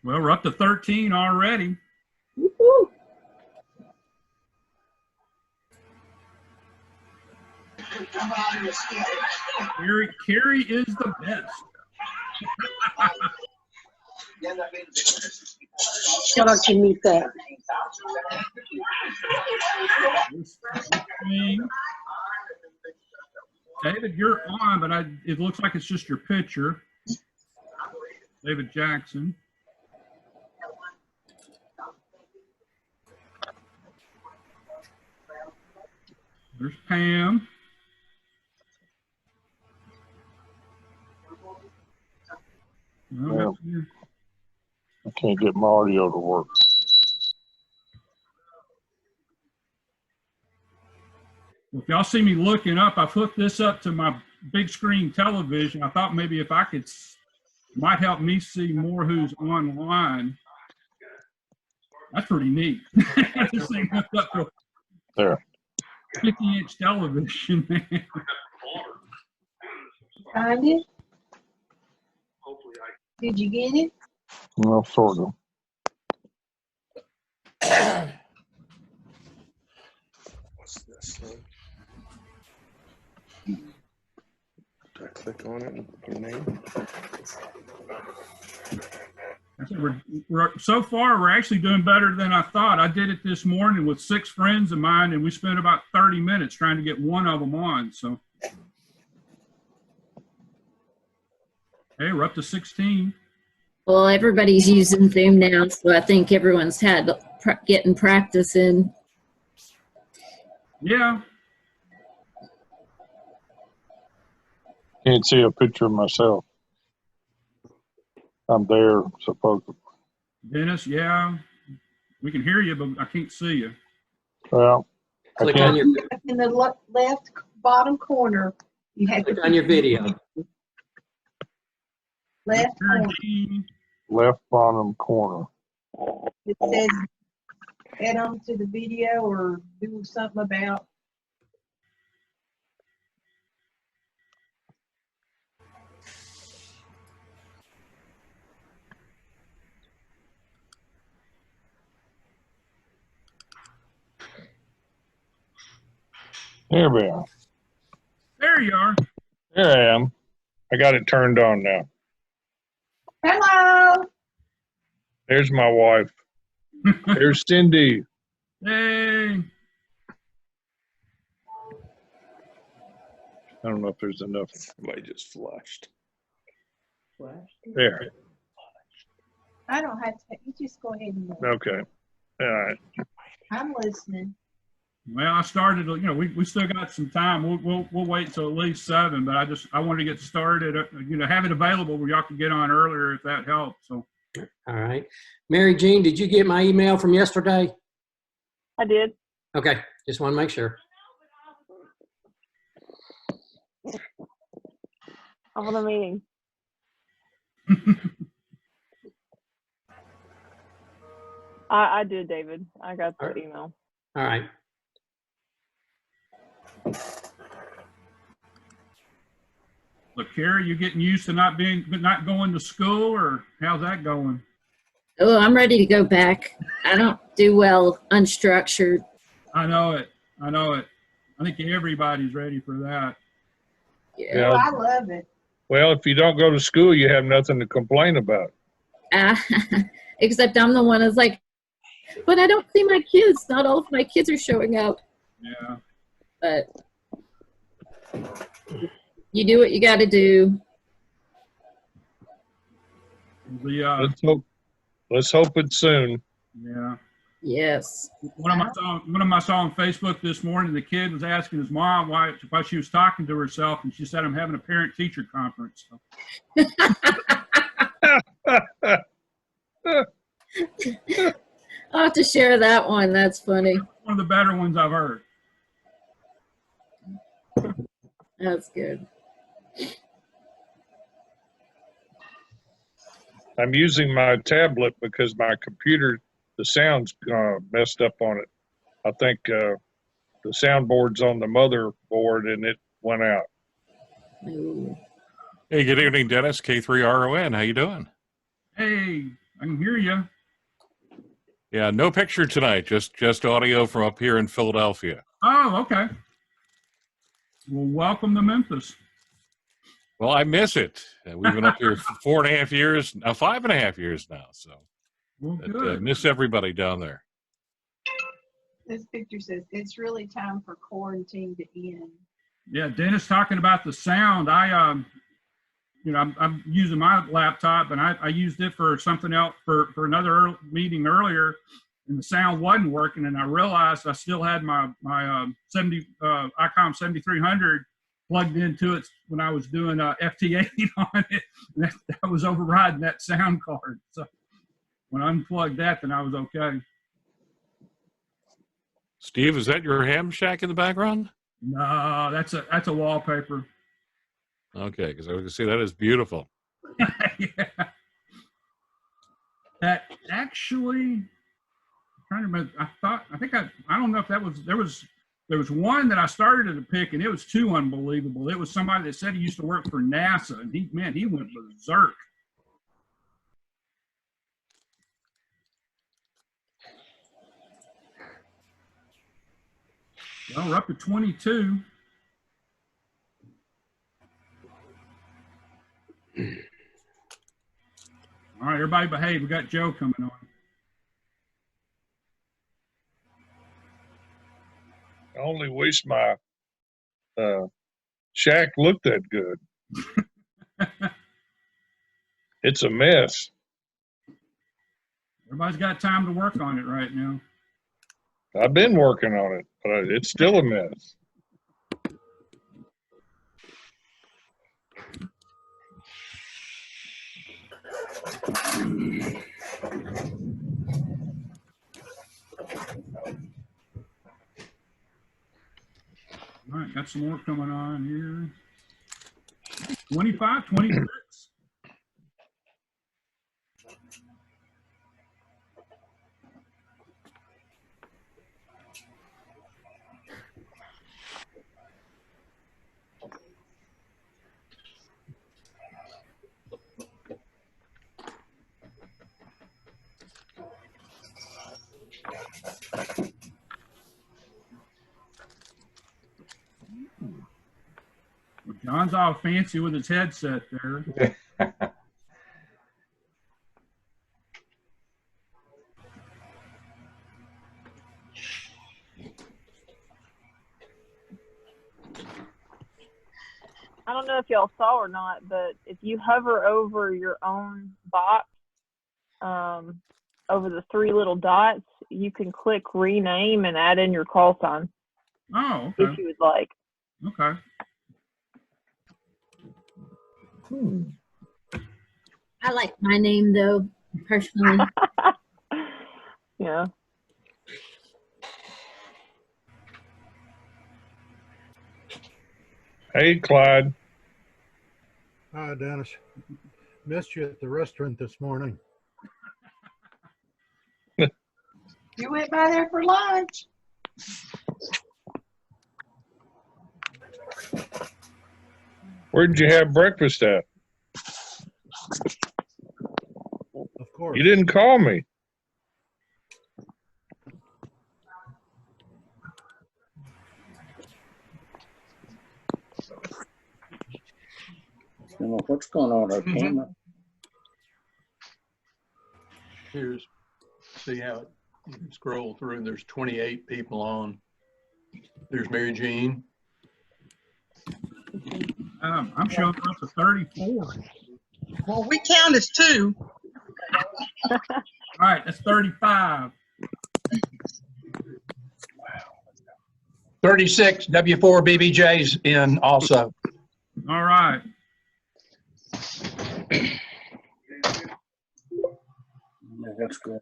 Well, we're up to 13 already. Woo-hoo. Carrie is the best. Shut up to meet that. David, you're on, but it looks like it's just your picture. David Jackson. There's Pam. Well, I can't get my audio to work. If y'all see me looking up, I've hooked this up to my big screen television. I thought maybe if I could, might help me see more who's online. That's pretty neat. This thing hooked up to There. 50-inch television, man. Find it? Did you get it? Well, sort of. What's this thing? Do I click on it and put your name? So far, we're actually doing better than I thought. I did it this morning with 6 friends of mine, and we spent about 30 minutes trying to get one of them on. So, hey, we're up to 16. Well, everybody's using Zoom now, so I think everyone's getting practice in. Yeah. Can't see a picture of myself. I'm there, supposedly. Dennis, yeah. We can hear you, but I can't see you. Well, Click on your In the left bottom corner, you have click on your video. left corner. left bottom corner. It says add on to the video or do something about. There we are. There you are. There I am. I got it turned on now. Hello. There's my wife. There's Cindy. Hey. I don't know if there's enough. Somebody just flushed. There. I don't have to. You just go ahead and look. Okay. All right. I'm listening. Well, I started, you know, we still got some time. We'll wait until at least 7, but I wanted to get started, you know, have it available where y'all could get on earlier if that helps. So. All right. Mary Jean, did you get my email from yesterday? I did. Okay. Just want to make sure. I'm on a meeting. I did, David. I got the email. All right. Look, Carrie, you getting used to not going to school, or how's that going? Oh, I'm ready to go back. I don't do well unstructured. I know it. I think everybody's ready for that. Yeah. Oh, I love it. Well, if you don't go to school, you have nothing to complain about. Except I'm the one that's like, but I don't see my kids. Not all of my kids are showing up. Yeah. But you do what you got to do. Let's hope it's soon. Yeah. Yes. One of my saw on Facebook this morning. The kid was asking his mom why she was talking to herself, and she said, "I'm having a parent-teacher conference." So. I'll have to share that one. That's funny. One of the better ones I've heard. That's good. I'm using my tablet because my computer, the sound's messed up on it. I think the soundboard's on the motherboard and it went out. Ooh. Hey, good evening, Dennis, K3RON. How you doing? Hey, I can hear you. Yeah, no picture tonight, just audio from up here in Philadelphia. Oh, okay. Well, welcome to Memphis. Well, I miss it. We've been up here for 4.5 years, now 5.5 years now. So Well, I good. miss everybody down there. This picture says, it's really time for quarantine to end. Yeah, Dennis talking about the sound. I'm using my laptop, and I used it for something else for another meeting earlier, and the sound wasn't working, and I realized I still had my ICOM 7300 plugged into it when I was doing FT8 on it. And that was overriding that sound card. So when I unplugged that, then I was okay. Steve, is that your ham shack in the background? No, that's a wallpaper. Okay, because I was going to say that is beautiful. Yeah. That actually, I'm trying to remember. I don't know if that was, there was one that I started to pick, and it was too unbelievable. It was somebody that said he used to work for NASA, and he went berserk. Well, we're up to 22. All right, everybody behave. We got Joe coming on. I only wish my shack looked that good. It's a mess. Everybody's got time to work on it right now. I've been working on it, but it's still a mess. All right, got some more coming on here. 25, 26. John's all fancy with his headset there. I don't know if y'all saw or not, but if you hover over your own box, over the three little dots, you can click rename and add in your call sign Oh, if okay. you would like. Okay. I like my name though, personally. Yeah. Hey, Clyde. Hi, Dennis. Missed you at the restaurant this morning. You went by there for lunch. Where did you have breakfast at? Of course. You didn't call me. I don't know what's going on with our camera. Here's, see how you can scroll through. There's 28 people on. There's Mary Jean. I'm showing up to 34. Well, we count as two. All right, that's 35. 36 W4 BBJ's in also. All right. What's good?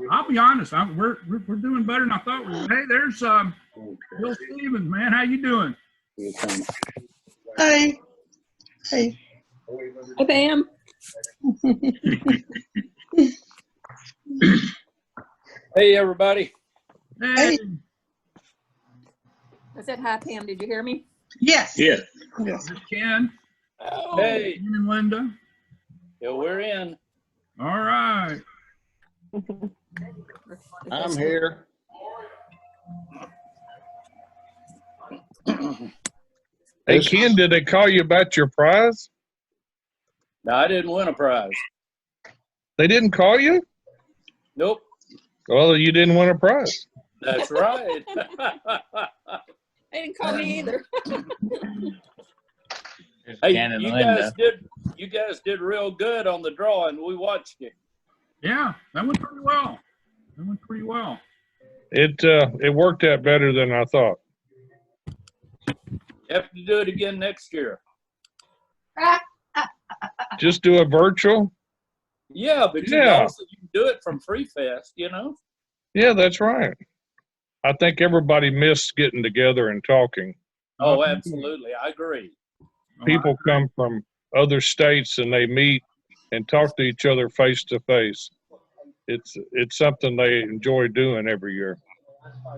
I'll be honest. We're doing better than I thought we were. Hey, there's Bill Stevens, man. How you doing? Hey. Hey. Hi, Pam. Hey, everybody. Hey. I said hi, Pam. Did you hear me? Yes. Yes. Yes. There's Ken. Hey, Ken and Linda. yeah, we're in. All right. I'm here. Hey, Ken, did they call you about your prize? No, I didn't win a prize. They didn't call you? Nope. Well, you didn't win a prize. That's right. They didn't call me either. Hey, Ken and you Linda. guys did real good on the drawing. We watched you. Yeah, that went pretty well. That went pretty well. It worked out better than I thought. You have to do it again next year. Just do a virtual? Yeah, but you Yeah. also you can do it from Free Fest, you know? Yeah, that's right. I think everybody missed getting together and talking. Oh, absolutely. I agree. People come from other states and they meet and talk to each other face to face. It's something they enjoy doing every year.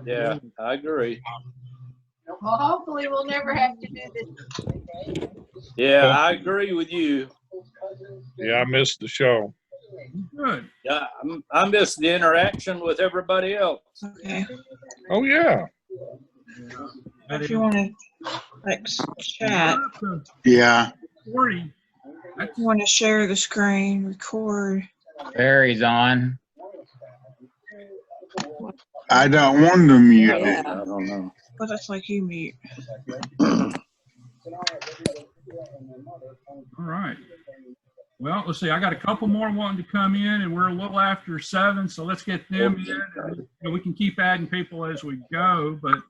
Yeah, I agree. Well, hopefully we'll never have to do this. Yeah, I agree with you. Yeah, I missed the show. Good. Yeah, I miss the interaction with everybody else. Okay. Oh, yeah. If you want to like chat, Yeah. 40. you want to share the screen, record. Barry's on. I don't want to mute Yeah. it. I don't know. But that's like you mute. All right. Well, let's see. I got a couple more wanting to come in, and we're a little after 7, so let's get them in. And we can keep adding people as we go. But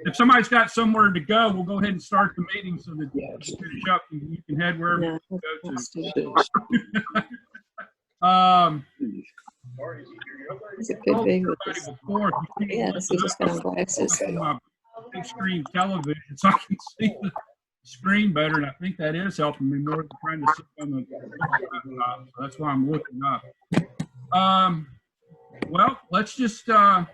if somebody's got somewhere to go, we'll go ahead and start the meeting so that you can finish up and you can head wherever you go to. Is it good big with Everybody this? before, if you can Yeah, this is just gonna glasses. on my big screen television so I can see the screen better, and I think that is helping me more than trying to see on the laptop, so that's why I'm looking up. Well, let's just I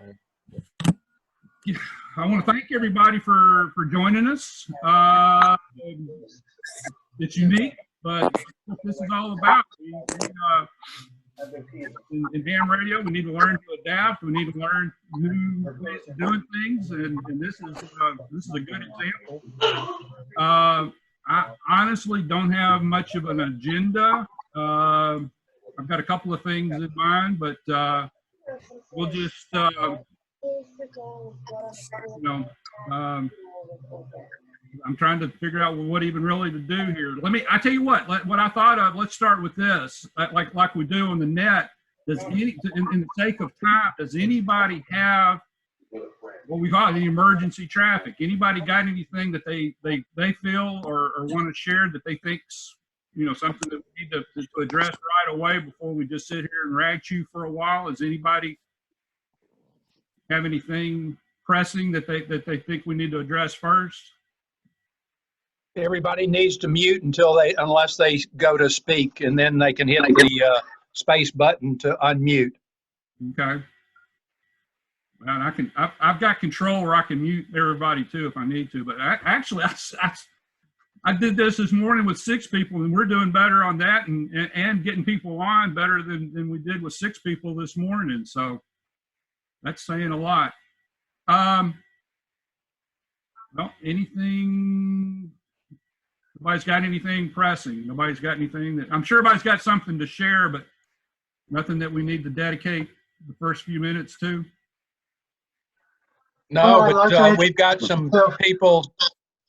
want to thank everybody for joining us. It's unique, but that's what this is all about. In ham radio, we need to learn to adapt. We need to learn new ways of doing things, and this is a good example. I honestly don't have much of an agenda. I've got a couple of things in mind, but we'll just I'm trying to figure out what even really to do here. I tell you what I thought of. Let's start with this, like we do on the net. In the sake of time, does anybody have what we call the emergency traffic? Anybody got anything that they feel or want to share that they think's something that we need to address right away before we just sit here and rag you for a while? Does anybody have anything pressing that they think we need to address first? Everybody needs to mute unless they go to speak, and then they can hit the space button to unmute. Okay. Well, I've got control where I can mute everybody too if I need to. But I did this morning with 6 people, and we're doing better on that and getting people on better than we did with 6 people this morning. So that's saying a lot. Well, anything? Nobody's got anything pressing. Nobody's got anything that I'm sure everybody's got something to share, but nothing that we need to dedicate the first few minutes to. No, but we've got some people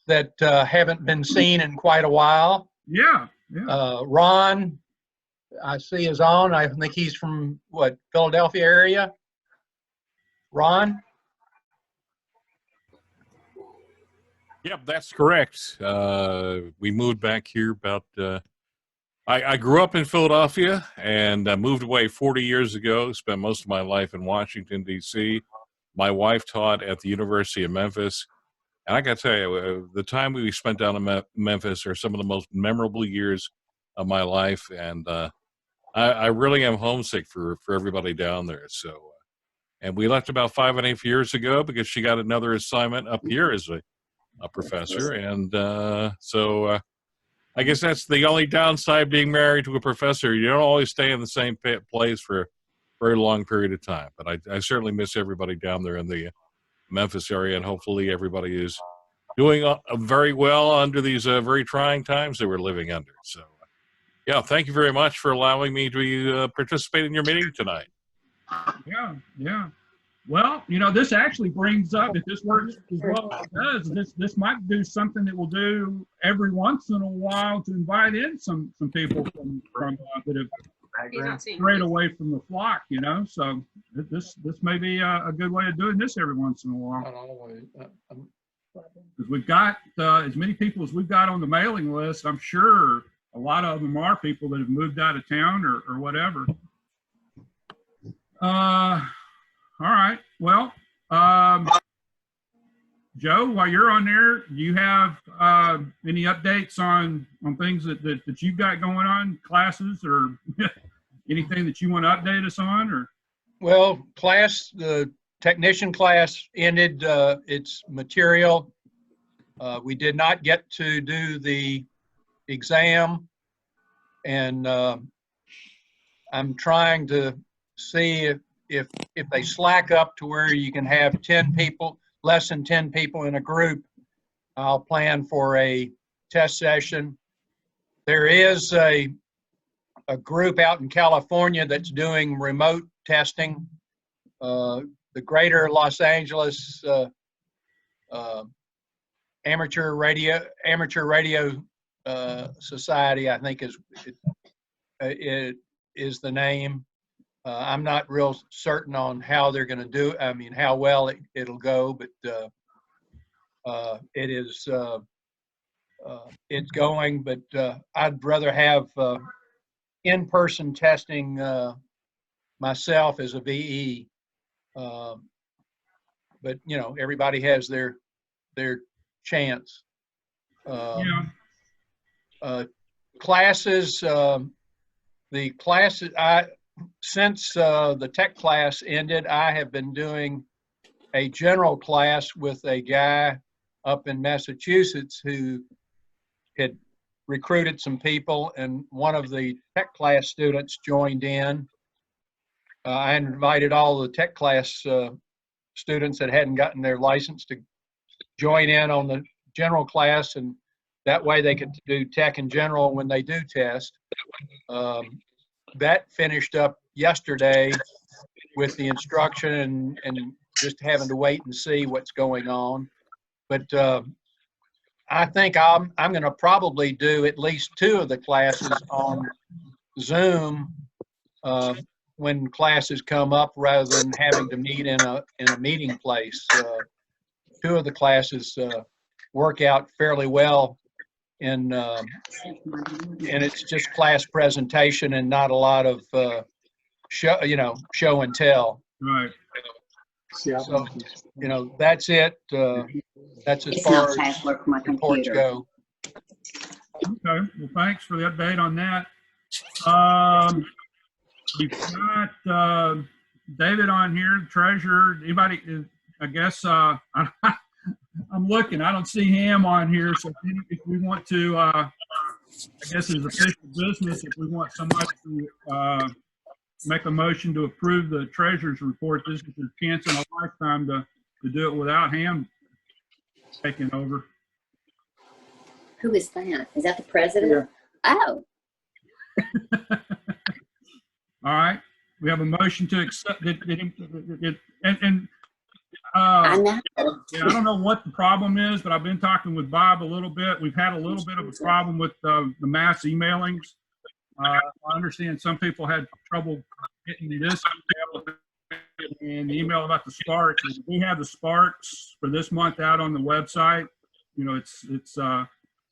that haven't been seen in quite a while. Yeah. Ron, I see is on. I think he's from Philadelphia area. Ron? Yep, that's correct. We moved back here about, I grew up in Philadelphia and I moved away 40 years ago, spent most of my life in Washington, D.C. My wife taught at the University of Memphis. And I got to tell you, the time we spent down in Memphis are some of the most memorable years of my life. And I really am homesick for everybody down there. So, and we left about 5.5 years ago because she got another assignment up here as a a professor. And so I guess that's the only downside being married to a professor. You don't always stay in the same place for a very long period of time. But I certainly miss everybody down there in the Memphis area, and hopefully everybody is doing very well under these very trying times that we're living under. So, yeah, thank you very much for allowing me to participate in your meeting tonight. Yeah. Well, this actually brings up, if this works as well as it does, this might do something that we'll do every once in a while to invite in some people from that have strayed away from the flock, So this may be a good way of doing this every once in a while. Not always. Because we've got as many people as we've got on the mailing list, I'm sure a lot of them are people that have moved out of town or whatever. All right. Well, Joe, while you're on there, do you have any updates on things that you've got going on, classes or anything that you want to update us on? Or Well, the technician class ended its material. We did not get to do the exam, and I'm trying to see if they slack up to where you can have 10 people, less than 10 people in a group. I'll plan for a test session. There is a group out in California that's doing remote testing. The Greater Los Angeles Amateur Radio Society, I think is the name. I'm not real certain on how they're going to do it. I mean, how well it'll go, but it is it's going. But I'd rather have in-person testing myself as a VE. But everybody has their chance. Classes. The classes since the tech class ended, I have been doing a general class with a guy up in Massachusetts who had recruited some people, and one of the tech class students joined in. I invited all the tech class students that hadn't gotten their license to join in on the general class, and that way they could do tech in general when they do test. That finished up yesterday with the instruction and just having to wait and see what's going on. But I think I'm going to probably do at least 2 of the classes on Zoom when classes come up, rather than having to meet in a meeting place. 2 of the classes work out fairly well, and it's just class presentation and not a lot of show and tell. Right. So that's it. That's as far as reports go. Okay. Well, thanks for the update on that. We've got David on here, treasurer. Anybody? I guess I'm looking. I don't see him on here. So if we want to, I guess as official business, if we want somebody to make a motion to approve the treasurer's report, this is a chance in a lifetime to do it without him taking over. Who is that? Is that the president? Yeah. Oh. All right. We have a motion to accept it. I know. Yeah, I don't know what the problem is, but I've been talking with Bob a little bit. We've had a little bit of a problem with the mass emailings. I understand some people had trouble getting this email and the email about the Sparks. We have the Sparks for this month out on the website. It's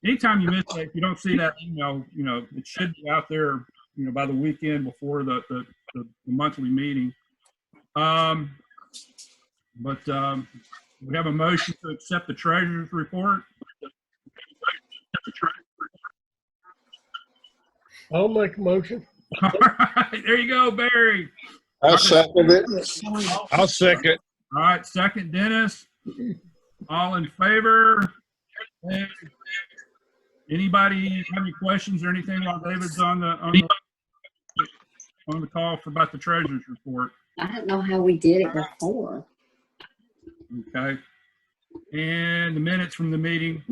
anytime you miss it, if you don't see that email, it should be out there, by the weekend before the monthly meeting. But we have a motion to accept the treasurer's report. I'll make a motion. All right, there you go, Barry. I'll second it. I'll second. All right, second, Dennis. All in favor? And anybody have any questions or anything while David's on the call for about the treasurer's report? I don't know how we did it before. Okay. And the minutes from the meeting,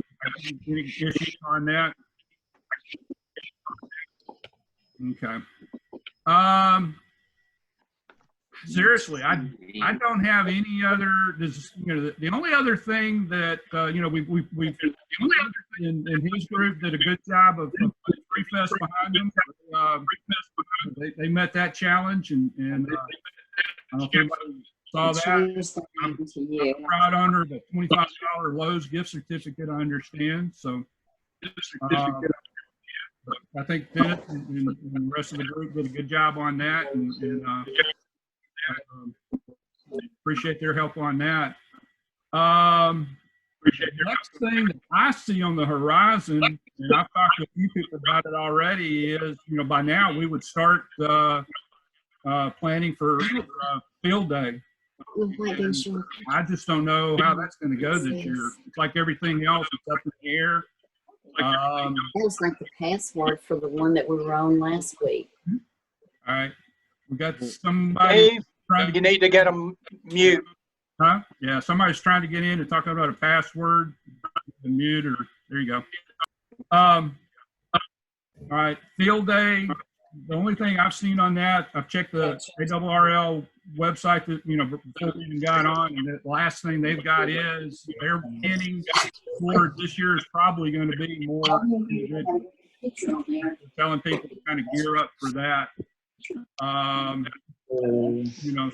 any issues on that? Okay. Seriously, I don't have any other, the only other thing that, we've in his group did a good job of Free Fest behind them. They met that challenge and I don't know if anybody saw that. I'm proud owner of a $25 Lowe's gift certificate, I understand. So I think Dennis and the rest of the group did a good job on that, and appreciate their help on that. The next thing that I see on the horizon, and I've talked to a few people about it already, is by now we would start planning for field day. And I just don't know how that's going to go this year. It's like everything else, it's up in the air. That was like the password for the one that we were on last week. All right. We got somebody. Dave, you need to get them mute. Huh? Yeah, somebody's trying to get in and talking about a password. Mute or there you go. All right, field day. The only thing I've seen on that, I've checked the ARRL website that before we even got on, and the last thing they've got is their beginning for this year is probably going to be more telling people to kind of gear up for that.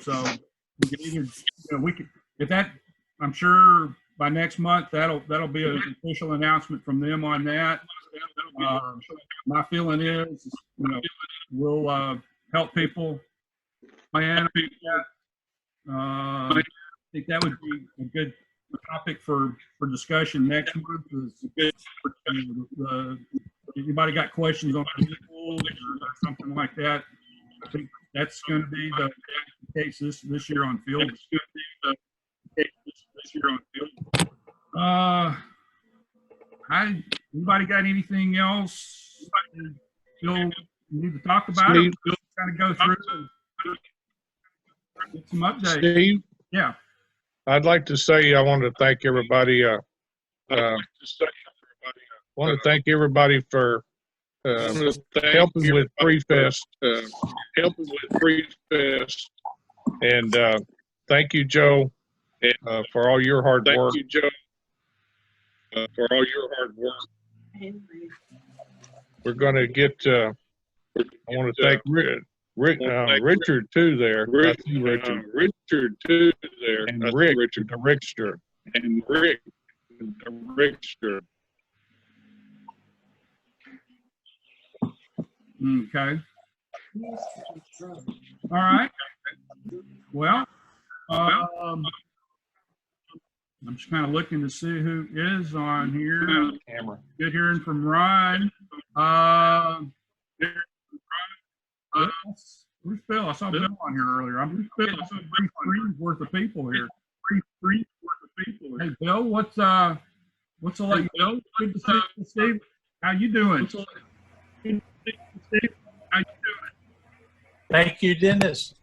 So we can either we could, if that, I'm sure by next month that'll be an official announcement from them on that. My feeling is we'll help people plan. I think that would be a good topic for discussion next month. Anybody got questions on vehicles or something like that? I think that's going to be the case this year on field. Anybody got anything else you need to talk about? Steve, We'll kind of go through and get some updates. Steve? Yeah. I'd like to say I want to thank everybody. Want to thank everybody for helping with Free Fest. And thank you, Joe, for all your hard work. Thank you, Joe, for all your hard work. We're going to get. I want to thank Richard too there. Richard too there. And Rick, Richard the Rickster. And Rick the Rickster. Okay. All right. Well, I'm just kind of looking to see who is on here. Camera. Good hearing from Ryan. Where's Bill? I saw Bill on here earlier. I'm Bill. I saw 3 screens worth of people here. 3 screens worth of people. Hey, Bill, what's the like? Bill, good to see you, Steve. How you doing? Steve, how you doing? Thank you, Dennis.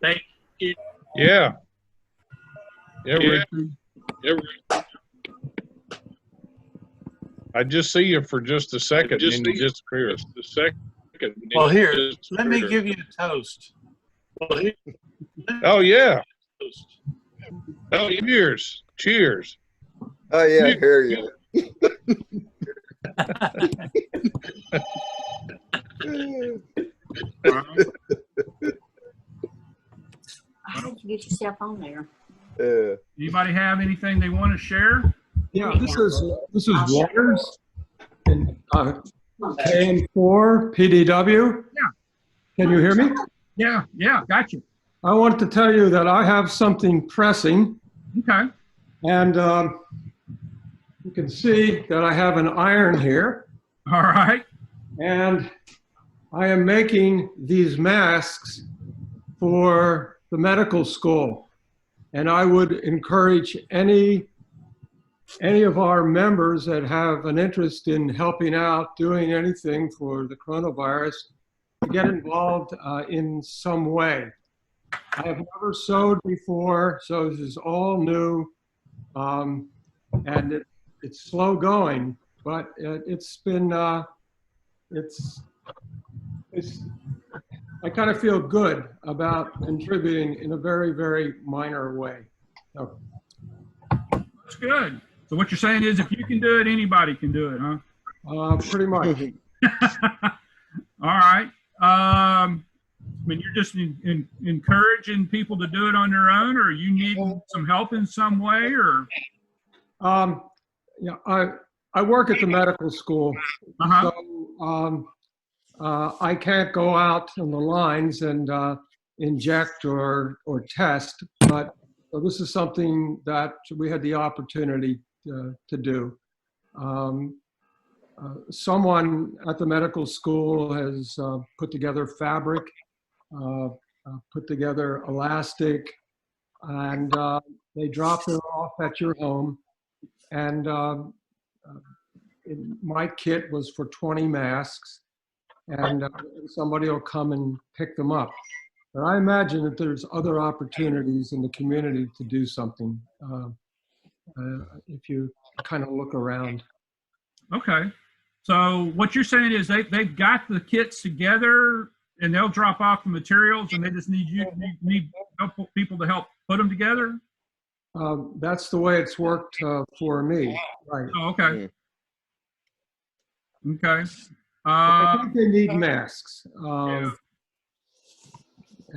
Thank you. Yeah. Yeah, Richard. I just see you for just a second, and you disappear. Just a second. Well, here, let me give you a toast. Oh, yeah. Oh, cheers. Cheers. Oh, yeah, I hear you. How did you get yourself on there? Anybody have anything they want to share? Yeah, this is Waters in KN4 PDW. Yeah. Can you hear me? Yeah, got you. I want to tell you that I have something pressing. Okay. And you can see that I have an iron here. All right. And I am making these masks for the medical school. And I would encourage any any of our members that have an interest in helping out, doing anything for the coronavirus, to get involved in some way. I have never sewed before, so this is all new, and it's slow going, but it's been, I kind of feel good about contributing in a very, very minor way. So, That's good. So what you're saying is if you can do it, anybody can do it, huh? pretty much. All right. I mean, you're just encouraging people to do it on their own, or you need some help in some way, or? Yeah, I work at the medical school, Uh-huh. so I can't go out on the lines and inject or test, but so this is something that we had the opportunity to do. Someone at the medical school has put together fabric, put together elastic, and they drop it off at your home. And my kit was for 20 masks, and somebody will come and pick them up. But I imagine that there's other opportunities in the community to do something if you kind of look around. Okay. So what you're saying is they've got the kits together and they'll drop off the materials and they just need people to help put them together? That's the way it's worked for me. Right. Oh, okay. Okay. I think they need masks.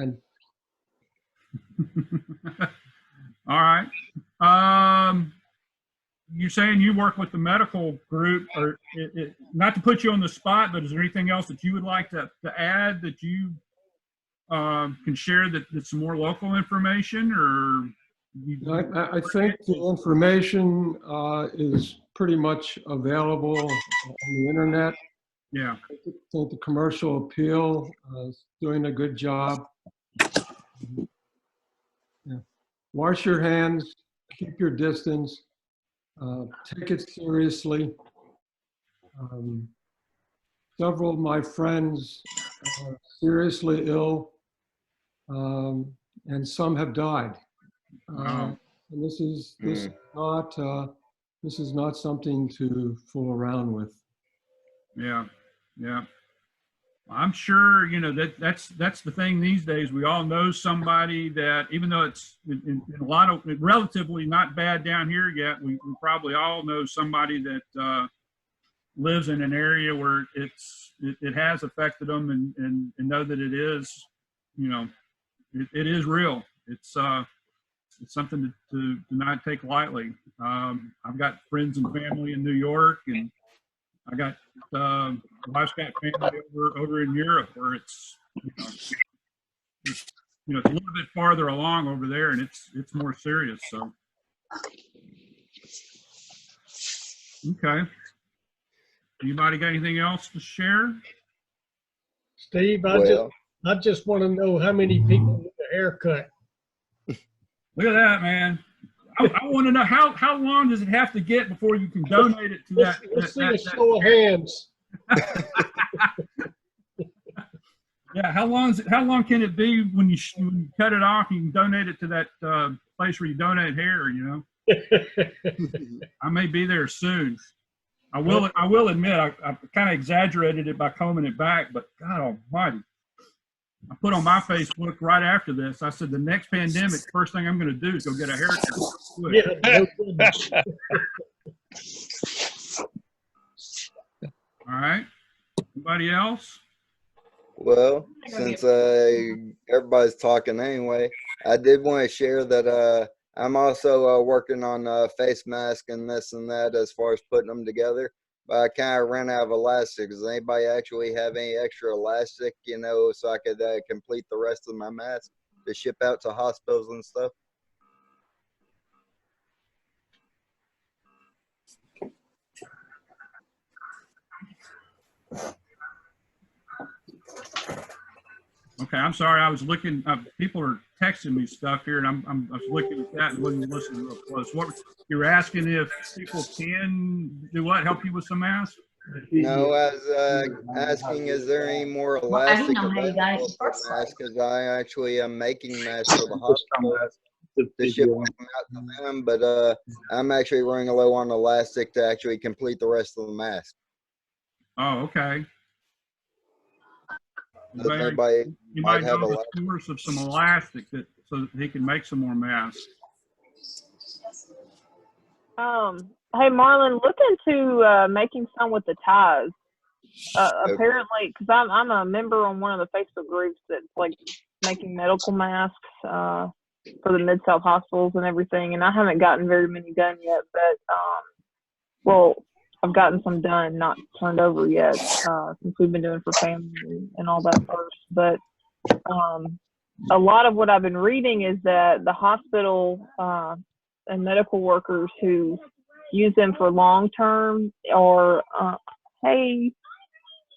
And all right. You're saying you work with the medical group, or not to put you on the spot, but is there anything else that you would like to add that you can share that's some more local information, or? I think the information is pretty much available on the internet. Yeah. I think the commercial appeal is doing a good job. Yeah. Wash your hands, keep your distance, take it seriously. Several of my friends are seriously ill, and some have died. And this is not something to fool around with. Yeah, yeah. I'm sure that's the thing these days. We all know somebody that, even though it's in a lot of relatively not bad down here yet, we probably all know somebody that lives in an area where it has affected them, and know that it is, it is real. It's something to not take lightly. I've got friends and family in New York, and I got wife's got family over in Europe where it's it's a little bit farther along over there, and it's more serious. So okay. Anybody got anything else to share? Steve, I just want to know how many people need a haircut. Look at that, man. I want to know how long does it have to get before you can donate it to that? Let's see a show of hands. Yeah, how long can it be when you cut it off? You can donate it to that place where you donate hair. I may be there soon. I will admit I kind of exaggerated it by combing it back, but God Almighty. I put on my Facebook right after this, I said, the next pandemic, first thing I'm going to do is go get a haircut. Yeah, no goodness. All right. Anybody else? Well, since everybody's talking anyway, I did want to share that I'm also working on face masks and this and that as far as putting them together. But I kind of ran out of elastic. Does anybody actually have any extra elastic, so I could complete the rest of my mask to ship out to hospitals and stuff? Okay, I'm sorry. I was looking. People are texting me stuff here, and I was looking at that and wasn't listening real close. What you were asking if people can do what? Help you with some masks? No, I was asking, is there any more Well, I didn't elastic know how you got it in available the for first place. masks? Because I actually am making masks for the hospital to ship them out to them, but I'm actually running low on elastic to actually complete the rest of the mask. Oh, okay. Does anybody You might might have know a the source of some elastic so that he can make some more masks. Hey, Marlon, look into making some with the ties. Apparently, because I'm a member on one of the Facebook groups that's like making medical masks for the Mid-South hospitals and everything, and I haven't gotten very many done yet, but well, I've gotten some done, not turned over yet, since we've been doing for family and all that first. But a lot of what I've been reading is that the hospital and medical workers who use them for long term or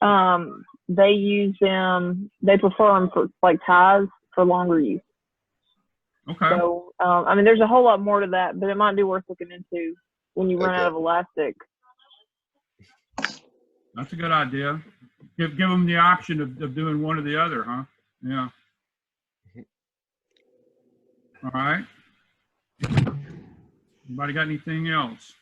they use them, they prefer them for like ties for longer use. Okay. So I mean, there's a whole lot more to that, but it might be worth looking into when you run out of elastic. That's a good idea. Give them the option of doing one or the other, huh? Yeah. All right. Anybody got anything else?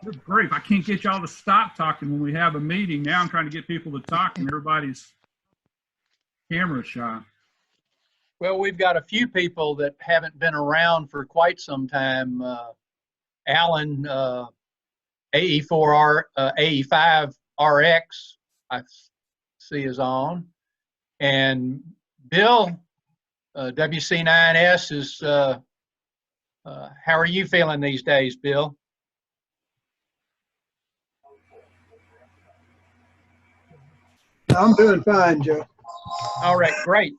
Good grief, I can't get y'all to stop talking when we have a meeting. Now I'm trying to get people to talk and everybody's camera shy. Well, we've got a few people that haven't been around for quite some time. Alan, AE4R, AE5RX, I see is on. And Bill, WC9S is, how are you feeling these days, Bill? I'm doing fine, Joe. All right, great.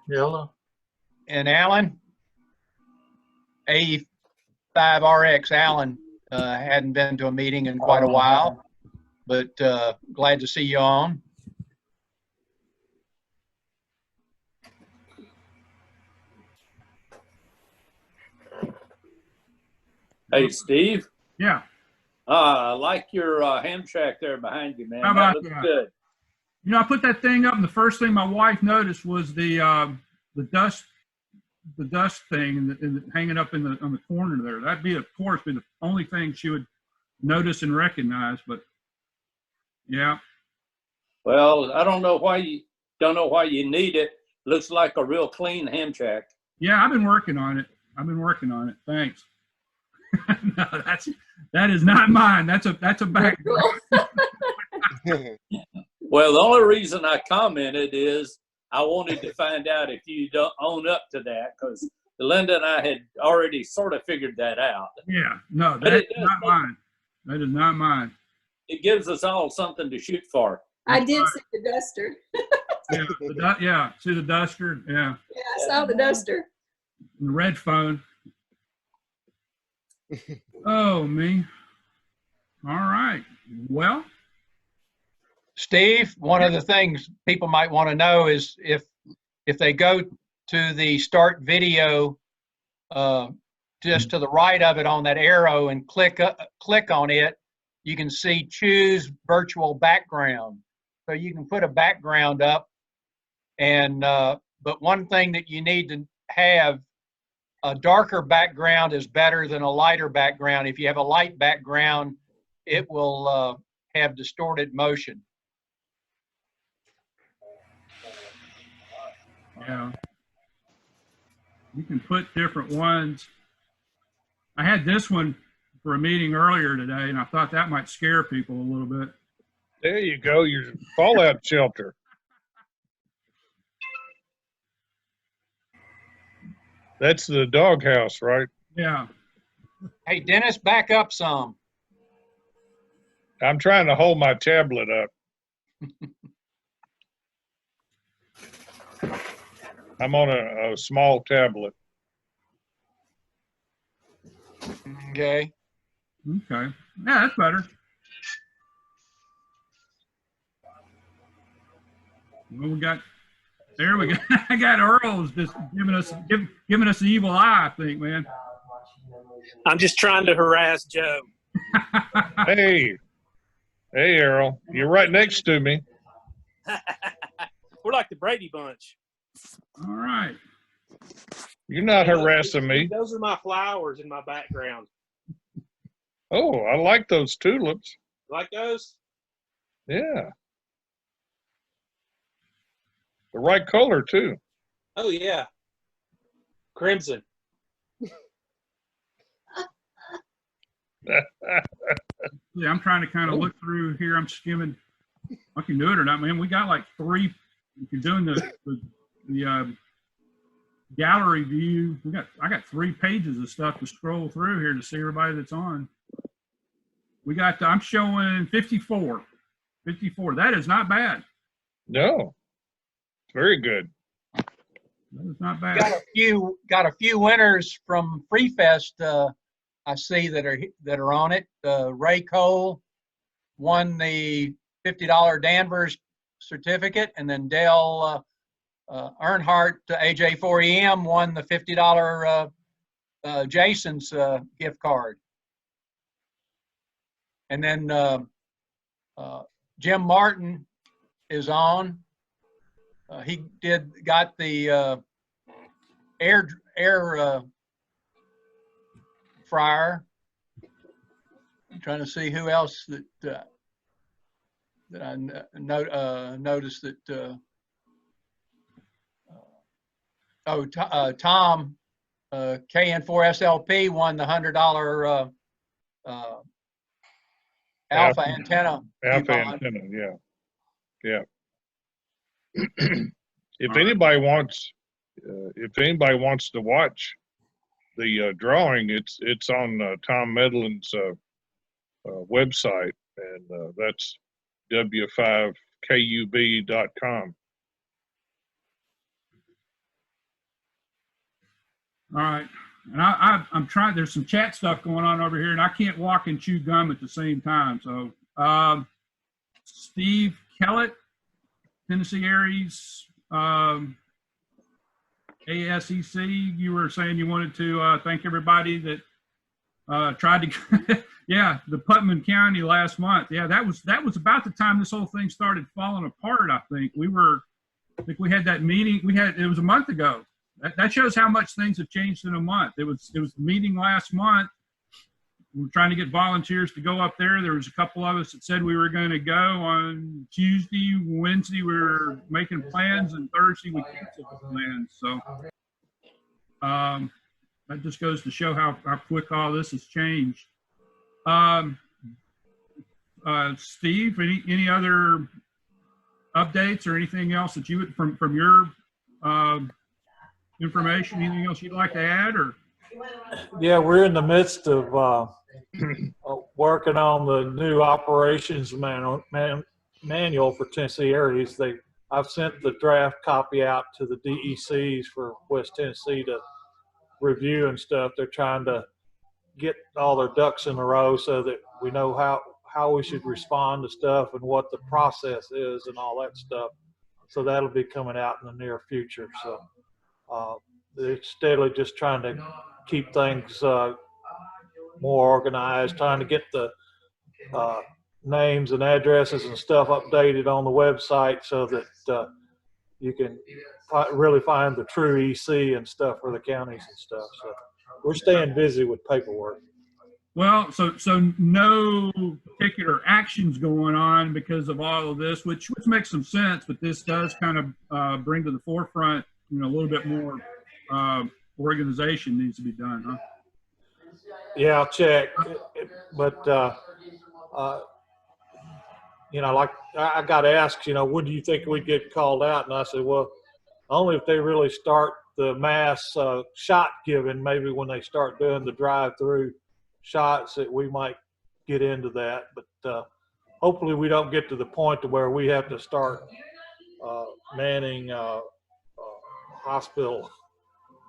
Hello. And Alan, AE5RX, Alan hadn't been to a meeting in quite a while, but glad to see you on. Hey, Steve. Yeah. I like your ham shack there behind you, man. How about that looks that? good. You know, I put that thing up, and the first thing my wife noticed was the dust thing hanging up on the corner there. That'd be, of course, be the only thing she would notice and recognize. But yeah. Well, I don't know why you need it. Looks like a real clean ham shack. Yeah, I've been working on it. Thanks. No, that is not mine. That's a background. Well, the only reason I commented is I wanted to find out if you don't own up to that, because Linda and I had already sort of figured that out. Yeah, no, that's not mine. That is not mine. It gives us all something to shoot for. I did see the duster. Yeah, see the duster? Yeah. Yeah, I saw the duster. And the red phone. Oh, me. All right. Well, Steve, one of the things people might want to know is if they go to the start video, just to the right of it on that arrow and click on it, you can see choose virtual background. So you can put a background up, and but one thing that you need to have, a darker background is better than a lighter background. If you have a light background, it will have distorted motion. yeah. You can put different ones. I had this one for a meeting earlier today, and I thought that might scare people a little bit. There you go, your fallout shelter. That's the doghouse, right? Yeah. Hey, Dennis, back up some. I'm trying to hold my tablet up. I'm on a small tablet. Okay. Okay. Yeah, that's better. Well, there we go. I got Earl's just giving us the evil eye, I think, man. I'm just trying to harass Joe. Hey, Errol, you're right next to me. We're like the Brady Bunch. All right. You're not harassing me. Those are my flowers in my background. Oh, I like those tulips. Like those? Yeah. The right color, too. Oh, yeah. Crimson. Yeah, I'm trying to kind of look through here. I'm skimming. I can do it or not, man. We got like 3. If you're doing the gallery view, I got 3 pages of stuff to scroll through here to see everybody that's on. I'm showing 54. 54. That is not bad. No. Very good. That is not bad. Got a few winners from Free Fest. I see that are on it. Ray Cole won the $50 Danvers certificate, and then Dale Earnhardt to AJ4EM won the $50 Jason's gift card. And then Jim Martin is on. He got the air fryer. I'm trying to see who else that I noticed that. Tom KN4SLP won the $100 Alpha antenna. Alpha antenna, yeah. Yeah. If anybody wants to watch the drawing, it's on Tom Medlin's website, and that's w5kub.com. All right. And I'm trying, there's some chat stuff going on over here, and I can't walk and chew gum at the same time. So Steve Kellett, Tennessee Aries, ASEC, you were saying you wanted to thank everybody that tried to, yeah, the Putnam County last month. Yeah, that was about the time this whole thing started falling apart, I think. I think we had that meeting, it was a month ago. That shows how much things have changed in a month. It was the meeting last month. We were trying to get volunteers to go up there. There was a couple of us that said we were going to go on Tuesday. Wednesday, we were making plans, and Thursday we canceled the plans. So that just goes to show how quick all this has changed. Steve, any other updates or anything else that you would from your information? Anything else you'd like to add? Or yeah, we're in the midst of working on the new operations manual for Tennessee Aries. I've sent the draft copy out to the DECs for West Tennessee to review and stuff. They're trying to get all their ducks in a row so that we know how we should respond to stuff and what the process is and all that stuff. So that'll be coming out in the near future. So they're steadily just trying to keep things more organized, trying to get the names and addresses and stuff updated on the website so that you can really find the true EC and stuff for the counties and stuff. So we're staying busy with paperwork. Well, so no particular actions going on because of all of this, which makes some sense, but this does kind of bring to the forefront, a little bit more organization needs to be done, huh? Yeah, I'll check. But, like I got asked, when do you think we'd get called out? And I said, well, only if they really start the mass shot giving, maybe when they start doing the drive-through shots that we might get into that. But hopefully we don't get to the point to where we have to start manning hospital,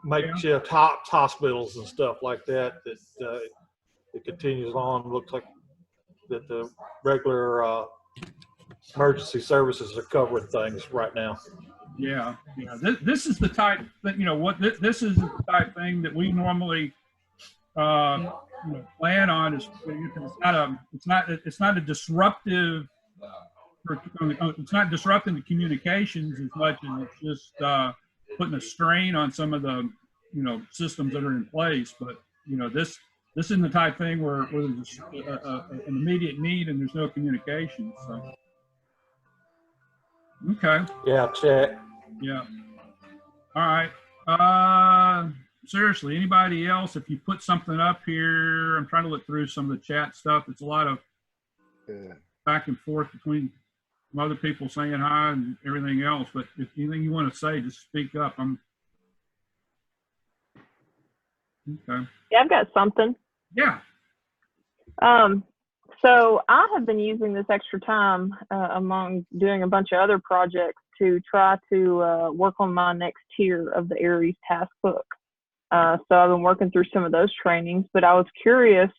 makeshift hospitals and stuff like that it continues on. Looks like that the regular emergency services are covering things right now. Yeah, yeah. This is the type that, you know, what this is the type thing that we normally plan on. Is it's not a disruptive. It's not disrupting the communications as much as it's just putting a strain on some of the, you know, systems that are in place. But, you know, this isn't the type thing where there's an immediate need and there's no communication. So, okay. Yeah, check. Yeah. All right. Seriously, anybody else? If you put something up here, I'm trying to look through some of the chat stuff. It's a lot of back and forth between some other people saying hi and everything else. But if anything you want to say, just speak up. Okay. Yeah, I've got something. Yeah. So I have been using this extra time among doing a bunch of other projects to try to work on my next tier of the Aries task book. So I've been working through some of those trainings, but I was curious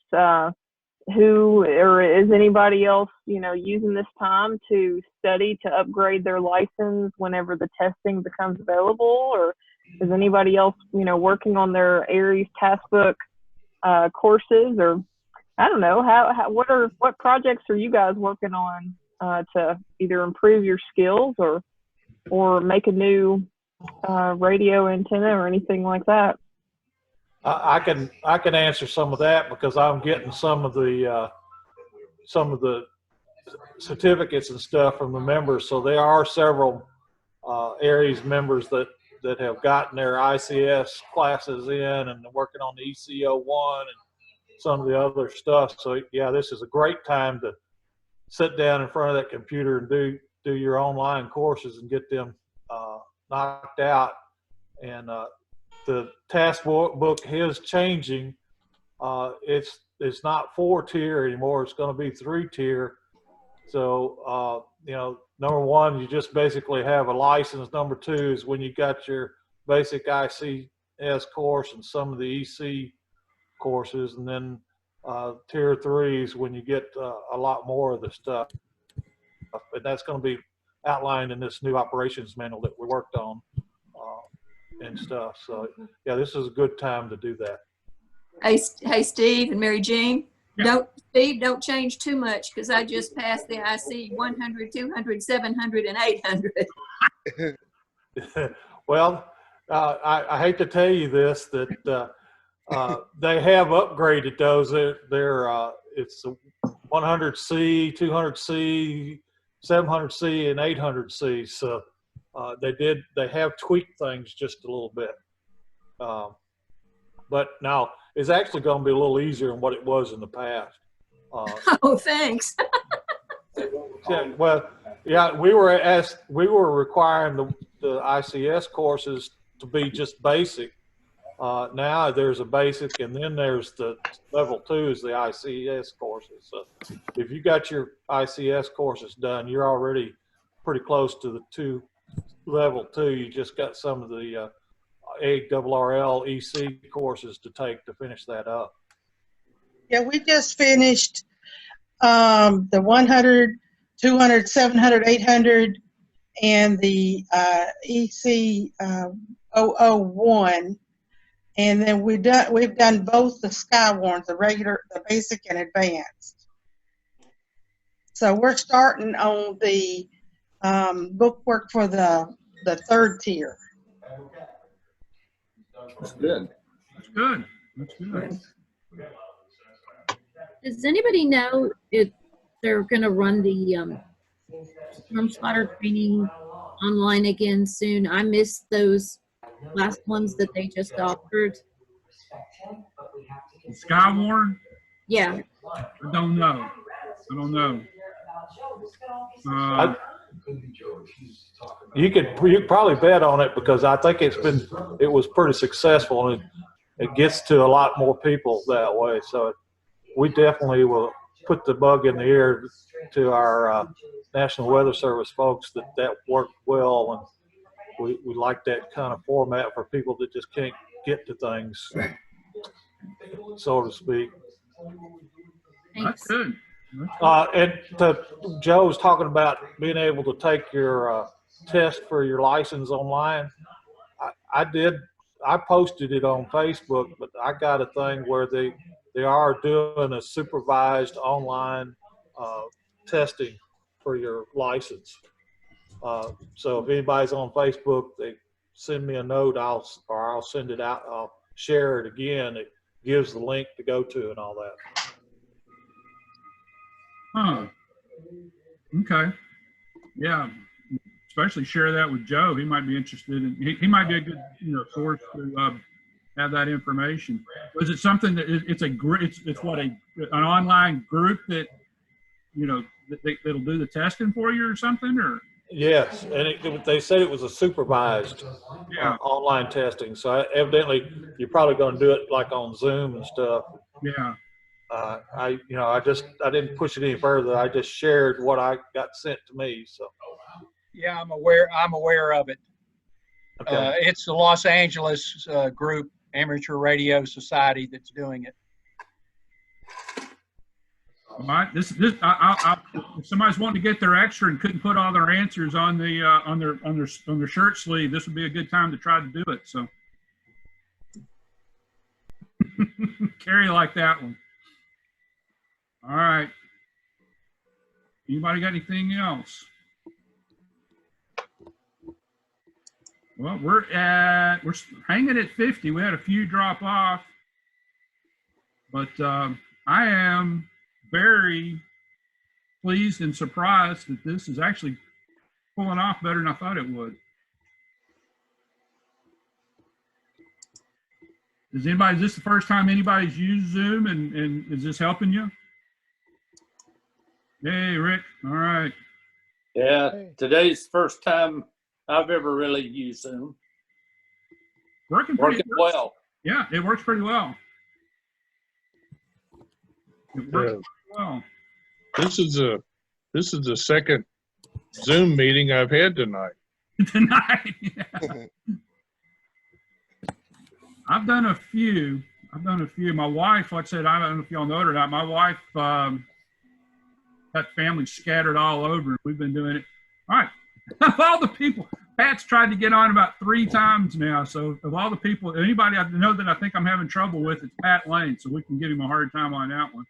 who or is anybody else, you know, using this time to study to upgrade their license whenever the testing becomes available, or is anybody else, you know, working on their Aries task book courses, or I don't know, what projects are you guys working on to either improve your skills or make a new radio antenna or anything like that? I can answer some of that because I'm getting some of the certificates and stuff from the members. So there are several Aries members that have gotten their ICS classes in and working on the ECO1 and some of the other stuff. So yeah, this is a great time to sit down in front of that computer and do your online courses and get them knocked out. And the task book is changing. It's not 4-tier anymore. It's going to be 3-tier. So you know, number one, you just basically have a license. Number two is when you got your basic ICS course and some of the EC courses, and then tier 3 is when you get a lot more of the stuff. And that's going to be outlined in this new operations manual that we worked on and stuff. So yeah, this is a good time to do that. Hey, Steve and Mary Jean. Yeah. Don't change too much because I just passed the IC 100, 200, 700, and 800. Well, I hate to tell you this, that they have upgraded those. It's 100C, 200C, 700C, and 800C. So they have tweaked things just a little bit. But now it's actually going to be a little easier than what it was in the past. Oh, thanks. Yeah, well, yeah, we were requiring the ICS courses to be just basic. Now there's a basic, and then there's the level 2 is the ICS courses. So if you got your ICS courses done, you're already pretty close to the level 2. You just got some of the ARRL EC courses to take to finish that up. Yeah, we just finished the 100, 200, 700, 800, and the EC 001. And then we've done both the Skywarns, the regular, the basic, and advanced. So we're starting on the bookwork for the 3rd tier. That's good. That's good. That's good. Does anybody know if they're going to run the storm spotter training online again soon? I missed those last ones that they just offered. Skywarn? Yeah. I don't know. You could probably bet on it because I think it was pretty successful, and it gets to a lot more people that way. So we definitely will put the bug in the ear to our National Weather Service folks that worked well, and we like that kind of format for people that just can't get to things, so to speak. That's good. And Joe was talking about being able to take your test for your license online. I posted it on Facebook, but I got a thing where they are doing a supervised online testing for your license. So if anybody's on Facebook, they send me a note, I'll send it out. I'll share it again. It gives the link to go to and all that. Huh. Okay. Yeah. Especially share that with Joe. He might be interested in. He might be a good source to have that information. Was it something that it's a group? It's what an online group that that'll do the testing for you or something or. Yes, and they said it was a supervised online testing. So evidently, you're probably going to do it like on Zoom and stuff. Yeah. I didn't push it any further. I just shared what I got sent to me. So. Yeah, I'm aware of it. Okay. It's the Los Angeles group, Amateur Radio Society, that's doing it. All right. If somebody's wanting to get their extra and couldn't put all their answers on the on their shirt sleeve, this would be a good time to try to do it. So Carrie like that one. All right. Anybody got anything else? Well, we're hanging at 50. We had a few drop off, but I am very pleased and surprised that this is actually pulling off better than I thought it would. Is this the first time anybody's used Zoom and is this helping you? Hey, Rick. All right. Yeah, today's the first time I've ever really used Zoom. Working well. Yeah, it works pretty well. It works pretty well. This is the second Zoom meeting I've had tonight. Tonight. Yeah. I've done a few. My wife, like I said, I don't know if y'all know it or not. My wife got family scattered all over. We've been doing it. All right. Of all the people, Pat's tried to get on about 3 times now. So of all the people, anybody I know that I think I'm having trouble with, it's Pat Lane. So we can give him a hard time on that one.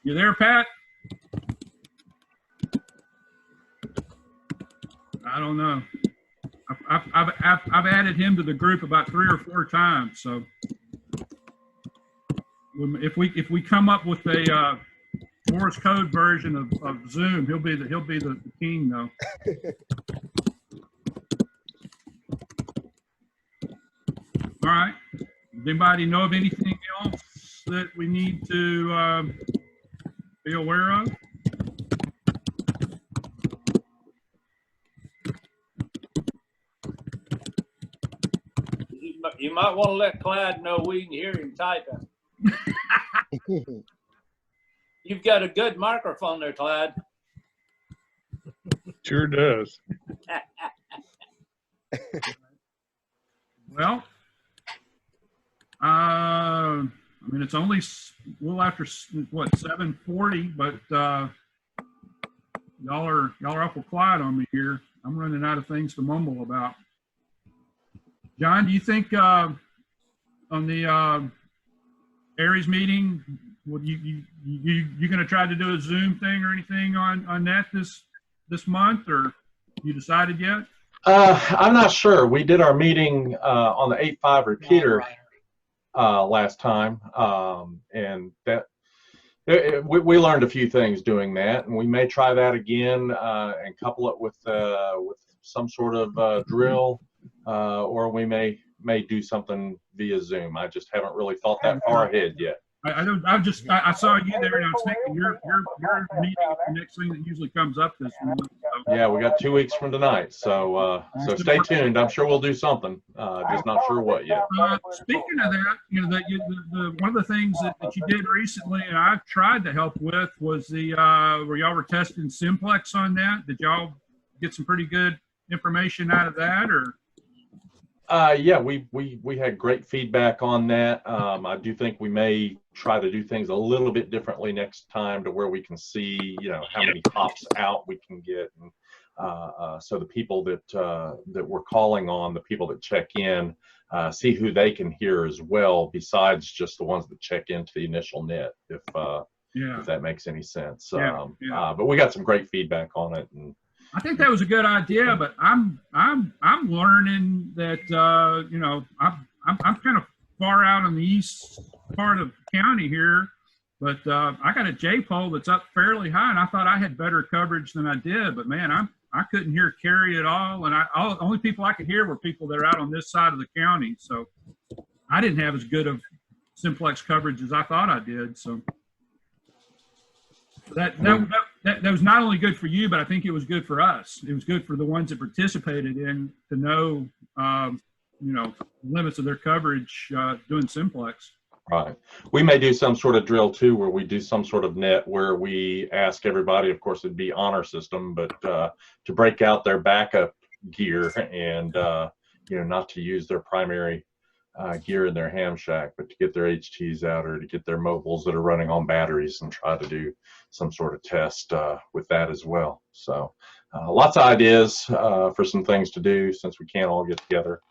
You there, Pat? I don't know. I've added him to the group about 3 or 4 times. So if we come up with a Morse code version of Zoom, he'll be the king though. All right. Does anybody know of anything else that we need to be aware of? You might want to let Clyde know we can hear him typing. You've got a good microphone there, Clyde. Sure does. Well, I mean, it's only a little after what 7:40, but y'all are awful quiet on me here. I'm running out of things to mumble about. John, do you think on the Aries meeting, would you going to try to do a Zoom thing or anything on that this month, or you decided yet? I'm not sure. We did our meeting on the 8.5 repeater last time, and that we learned a few things doing that, and we may try that again and couple it with some sort of drill, or we may do something via Zoom. I just haven't really thought that far ahead yet. I saw you there, and I was thinking your meeting is the next thing that usually comes up this month. So. Yeah, we got 2 weeks from tonight, so stay tuned. I'm sure we'll do something. Just not sure what yet. Speaking of that, one of the things that you did recently, and I've tried to help with, was where y'all were testing Simplex on that. Did y'all get some pretty good information out of that, or? Yeah, we had great feedback on that. I do think we may try to do things a little bit differently next time to where we can see, how many hops out we can get, and so the people that we're calling on, the people that check in, see who they can hear as well, besides just the ones that check into the initial net, if that makes any sense. But we got some great feedback on it, and I think that was a good idea, but I'm learning that I'm kind of far out on the east part of the county here, but I got a J-pole that's up fairly high, and I thought I had better coverage than I did. But man, I couldn't hear Carrie at all, and the only people I could hear were people that are out on this side of the county. So I didn't have as good of simplex coverage as I thought I did. So that was not only good for you, but I think it was good for us. It was good for the ones that participated in to know, limits of their coverage doing simplex. Right. We may do some sort of drill too, where we do some sort of net where we ask everybody, of course it'd be honor system, but to break out their backup gear and, not to use their primary gear in their ham shack, but to get their HTs out or to get their mobiles that are running on batteries and try to do some sort of test with that as well. So lots of ideas for some things to do since we can't all get together,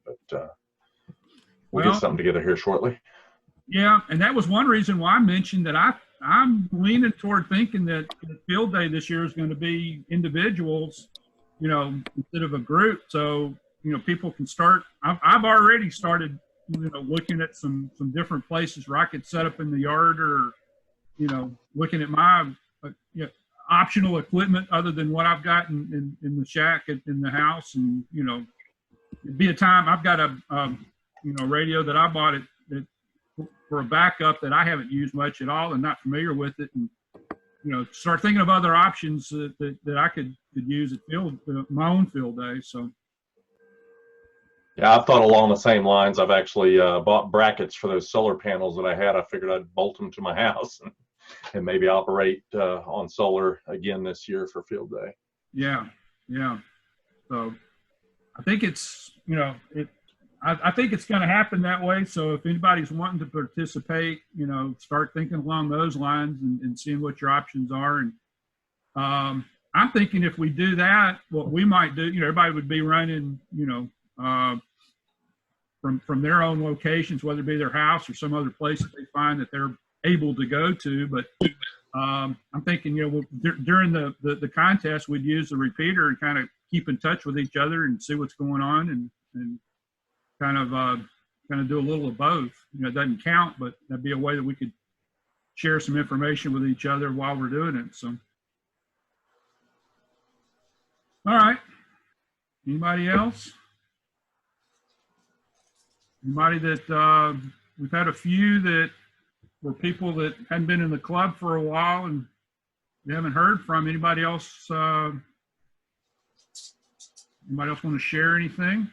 but we'll get something together here shortly. Yeah, and that was one reason why I mentioned that I'm leaning toward thinking that the field day this year is going to be individuals, instead of a group. So, people can start. I've already started, looking at some different places where I could set up in the yard, or, looking at my optional equipment other than what I've got in the shack in the house, and it'd be a time. I've got a radio that I bought for a backup that I haven't used much at all and not familiar with it, and start thinking of other options that I could use at my own field day. So yeah, I've thought along the same lines. I've actually bought brackets for those solar panels that I had. I figured I'd bolt them to my house and maybe operate on solar again this year for field day. Yeah. So I think it's I think it's going to happen that way. So if anybody's wanting to participate, start thinking along those lines and seeing what your options are. And I'm thinking if we do that, what we might do, everybody would be running, from their own locations, whether it be their house or some other place that they find that they're able to go to. But I'm thinking, during the contest, we'd use the repeater and kind of keep in touch with each other and see what's going on, and kind of do a little of both. It doesn't count, but that'd be a way that we could share some information with each other while we're doing it. So, all right. Anybody else? Anybody that we've had a few that were people that hadn't been in the club for a while and we haven't heard from. Anybody else? Anybody else want to share anything?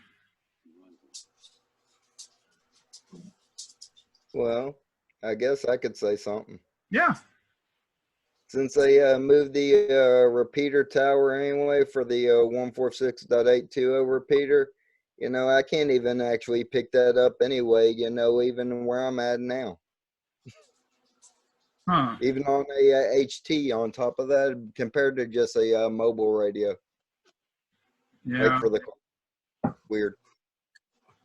Well, I guess I could say something. Yeah. Since they moved the repeater tower anyway for the 146.820 repeater, I can't even actually pick that up anyway, even where I'm at now. Huh. Even on a HT on top of that, compared to just a mobile radio. Yeah. Like for the weird.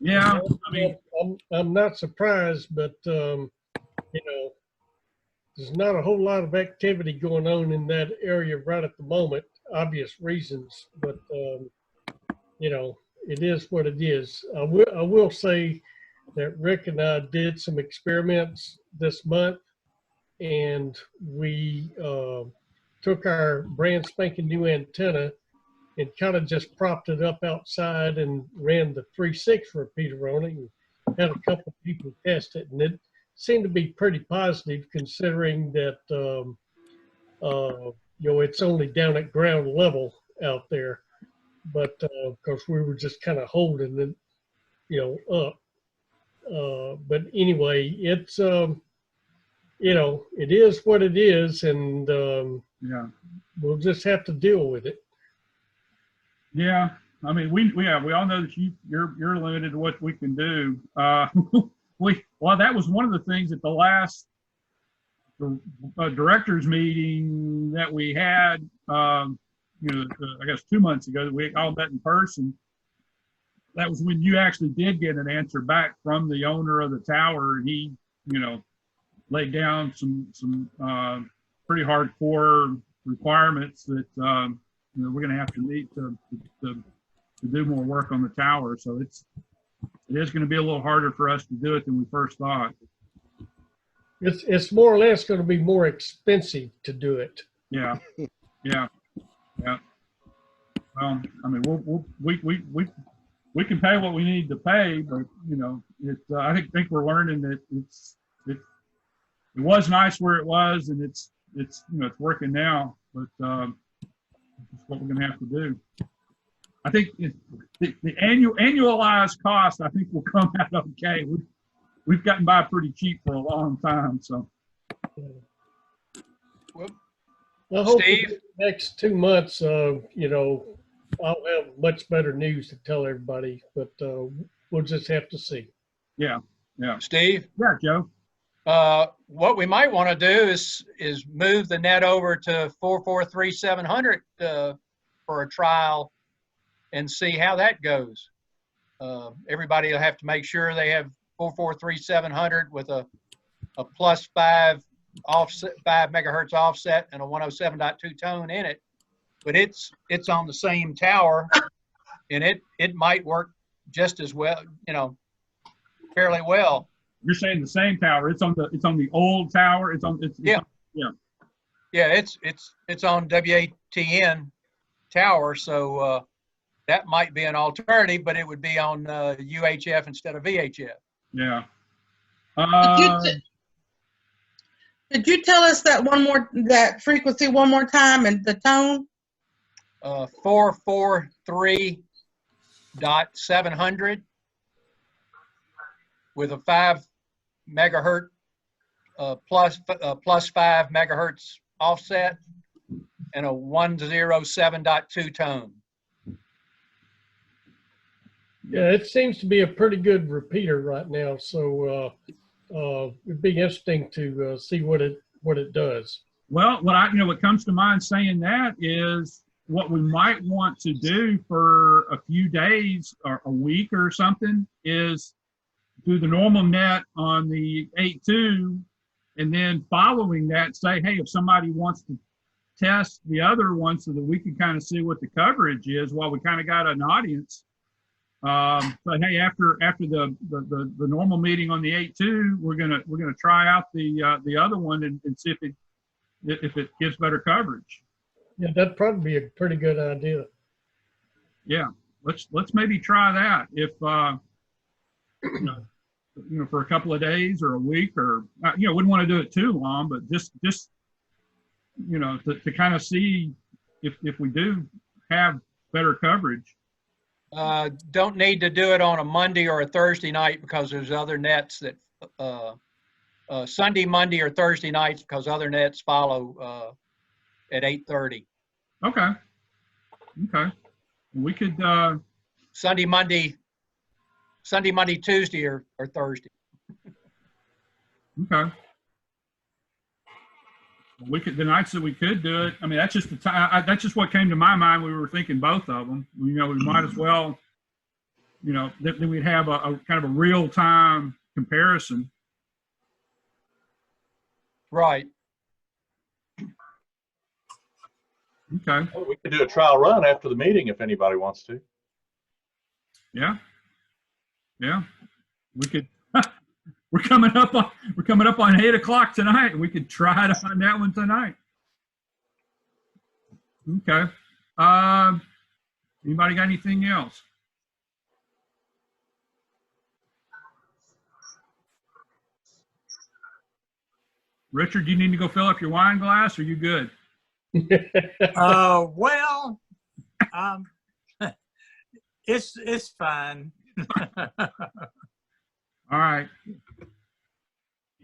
Yeah. I'm not surprised, but there's not a whole lot of activity going on in that area right at the moment, obvious reasons, but it is what it is. I will say that Rick and I did some experiments this month, and we took our brand spanking new antenna and kind of just propped it up outside and ran the 3.6 repeater on it, and had a couple of people test it, and it seemed to be pretty positive considering that it's only down at ground level out there, but of course we were just kind of holding it up, but anyway, it's it is what it is, and yeah, we'll just have to deal with it. Yeah, I mean, we all know that you're limited to what we can do. Well, that was one of the things at the last directors meeting that we had, I guess 2 months ago, that we all met in person. That was when you actually did get an answer back from the owner of the tower, and he, laid down some pretty hardcore requirements that we're going to have to meet to do more work on the tower. So it is going to be a little harder for us to do it than we first thought. It's more or less going to be more expensive to do it. Yeah. Well, I mean, we can pay what we need to pay, but I think we're learning that it was nice where it was, and it's working now, but it's what we're going to have to do. I think the annualized cost, I think, will come out okay. We've gotten by pretty cheap for a long time, so. I hope Steve? in the next 2 months, I'll have much better news to tell everybody, but we'll just have to see. Yeah. Steve? Yeah, Joe. What we might want to do is move the net over to 443-700 for a trial and see how that goes. Everybody will have to make sure they have 443-700 with a +5 offset, 5 megahertz offset, and a 107.2 tone in it. But it's on the same tower, and it might work just as well, fairly well. You're saying the same tower? It's on the old tower. It's on WATN tower, so that might be an alternative, but it would be on UHF instead of VHF. Yeah. Could you tell us that frequency one more time and the tone? 443.700 with a 5 megahertz plus 5 megahertz offset and a 107.2 tone. Yeah, it seems to be a pretty good repeater right now, so it'd be interesting to see what it does. Well, what comes to mind saying that is what we might want to do for a few days or a week or something is do the normal net on the 8.2, and then following that say, hey, if somebody wants to test the other one so that we can kind of see what the coverage is while we kind of got an audience. But hey, after the normal meeting on the 8.2, we're gonna try out the other one and see if it gives better coverage. Yeah, that'd probably be a pretty good idea. Yeah, let's maybe try that if for a couple of days or a week, or wouldn't want to do it too long, but just to kind of see if we do have better coverage. Don't need to do it on a Monday or a Thursday night because there's other nets that Sunday, Monday, or Thursday nights because other nets follow at 8:30. Okay. We could Sunday, Monday, Tuesday, or Thursday. Okay. We could, the nights that we could do it. I mean, that's just the time. That's just what came to my mind. We were thinking both of them. We might as well, then we'd have a kind of a real time comparison. Right. Okay. Well, we could do a trial run after the meeting if anybody wants to. Yeah. We could. We're coming up on 8 o'clock tonight. We could try to find that one tonight. Okay. Anybody got anything else? Richard, do you need to go fill up your wine glass, or are you good? Well, it's fine. All right.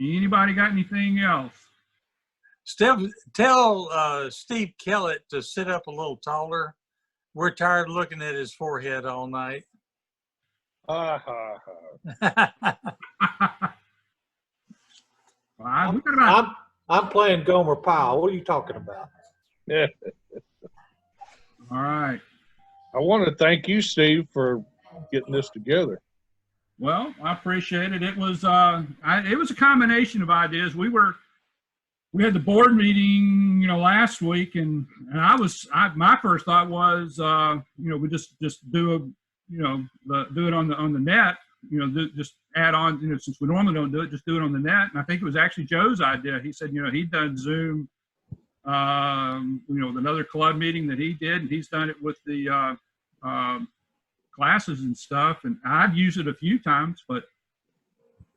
Anybody got anything else? Tell Steve Kellett to sit up a little taller. We're tired of looking at his forehead all night. Ha, ha, ha. I'm playing Gomer Pyle. What are you talking about? Yeah. All right. I want to thank you, Steve, for getting this together. Well, I appreciate it. It was it was a combination of ideas. We had the board meeting, last week, and my first thought was, we just do do it on the net, just add on, since we normally don't do it, just do it on the net. And I think it was actually Joe's idea. He said, he'd done Zoom, another club meeting that he did, and he's done it with the classes and stuff. And I've used it a few times, but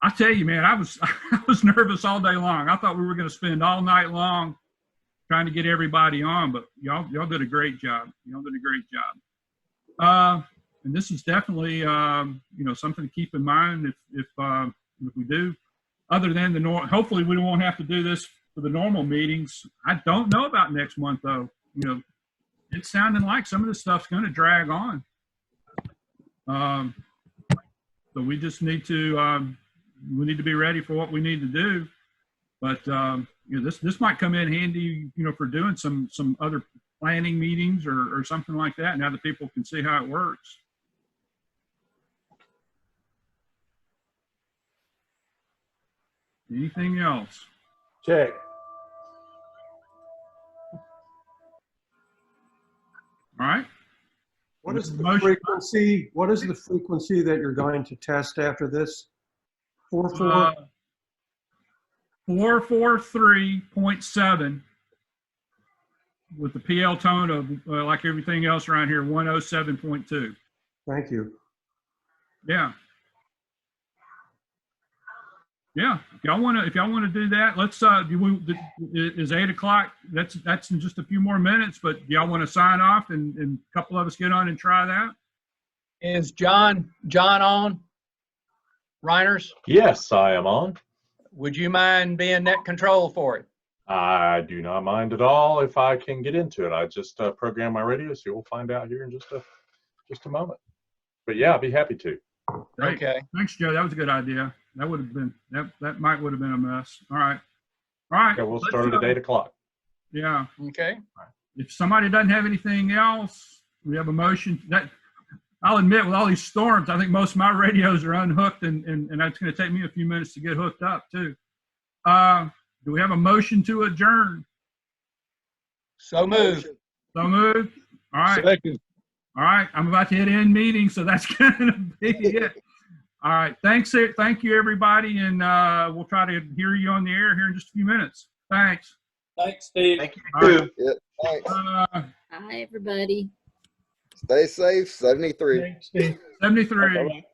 I tell you, man, I was nervous all day long. I thought we were going to spend all night long trying to get everybody on, but y'all did a great job. Y'all did a great job. And this is definitely, something to keep in mind if we do. Other than hopefully we won't have to do this for the normal meetings. I don't know about next month though. It's sounding like some of this stuff's going to drag on. So we just need to be ready for what we need to do. But this might come in handy, for doing some other planning meetings or something like that. Now that people can see how it works. Anything else? Check. All right. What is the frequency? What is the frequency that you're going to test after this? 443.7 with the PL tone of like everything else around here, 107.2. Thank you. Yeah. Yeah. If y'all want to do that, let's is 8 o'clock. That's in just a few more minutes, but y'all want to sign off and a couple of us get on and try that? Is John on? Reiners? Yes, I am on. Would you mind being net control for it? I do not mind at all if I can get into it. I just program my radio, so you'll find out here in just a moment. But yeah, I'd be happy to. Great. Okay. Thanks, Joe. That was a good idea. That would have been that would have been a mess. All right. All right. Yeah, we'll start it at 8 o'clock. Yeah. Okay. If somebody doesn't have anything else, we have a motion. That I'll admit, with all these storms, I think most of my radios are unhooked, and that's going to take me a few minutes to get hooked up too. Do we have a motion to adjourn? So moved. So moved. All right. Second. All right. I'm about to hit end meeting, so that's going to be it. All right. Thank you, everybody, and we'll try to hear you on the air here in just a few minutes. Thanks. Thanks, Steve. Thank you. Right. Yeah, thanks. Hi, everybody. Stay safe. 73. Thanks, Steve. 73.